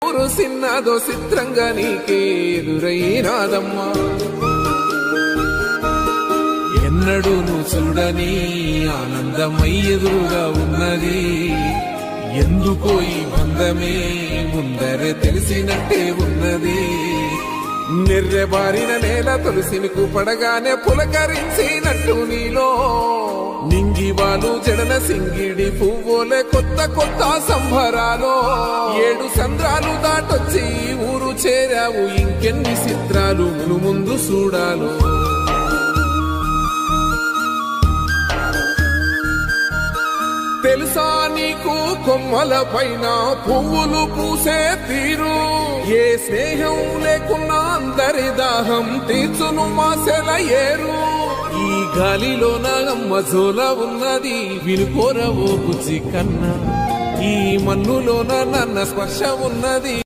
ఊరు సిన్నదో చిత్రంగా నీకే ఎదురైనాదమ్మా ఎన్నడూ నువ్వు చూడని ఆనందమై ఎదురుగా ఉన్నది ఎందుకో ఈ బంధమే ముందరే తెలిసినట్టే ఉన్నది నిర్రెబారిన నేల తులసిని పడగానే పులకరించినట్టు నీలో నింగివాలు జడన సింగిడి పువ్వులే కొత్త కొత్త సంబరాలో 7 సంద్రాలు దాటొచ్చి ఊరు చేరావు ఇంకెన్ని చిత్రాలు ముందు చూడాలో తెలుసా నీకు కొమ్మల పైన పువ్వులు పూసే తీరు ఏ స్నేహం లేకున్నా అందరి దాహం తీర్చును మాసెల ఏరు ఈ గాలిలోన అమ్మజోల ఉన్నది వినుకోరవో బుజ్జి కన్నా ఈ మన్నులోన నన్న స్పర్శ ఉన్నది